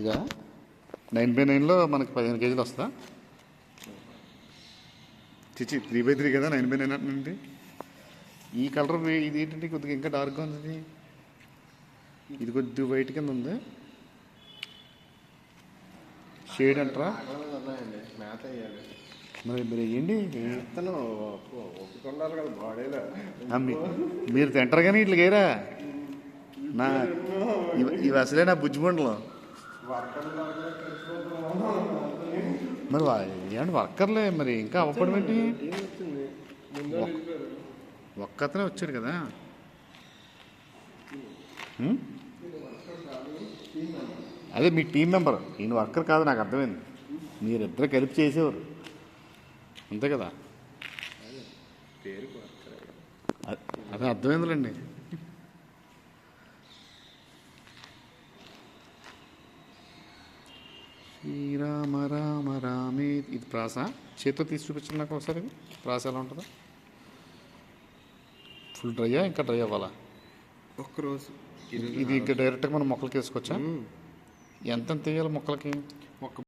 ఇదా 9x9లో మనకి 15 కేజీలు వస్తుందా? చిచి 3x3 కదా 9x9 అంటే. ఈ కలర్ ఇది ఏంటంటే కొద్దిగా ఇంకా డార్క్గా ఉంది. ఇది కొద్దిగా వైట్ కింద ఉంది. షేడ్ అంటారా? మరి మీరు వేయండి. మీరు తింటారు కానీ ఇట్లా గేరా నా ఇవి అసలే నా బుజ్జిమండలు. మరి ఏమంటే వర్కర్లే మరి ఇంకా అవ్వడం ఏంటి? ఒక్కతనే వచ్చాడు కదా. అదే మీ టీం మెంబర్, ఈయన వర్కర్ కాదు నాకు అర్థమైంది. మీరిద్దరు కలిపి చేసేవారు అంతే కదా. అదే అర్థమైందిలేండి. శ్రీరామ రామ రామే. ఇది ప్రాస చేతితో తీసి చూపించండి నాకు ఒకసారి. ఇది ప్రాస ఎలా ఉంటుందో? ఫుల్ డ్రైయా ఇంకా డ్రై అవ్వాలా? ఒక్కరోజు ఇది ఇంకా డైరెక్ట్గా మనం మొక్కలకి వేసుకోవచ్చా? ఎంత తీయాలి మొక్కలకి?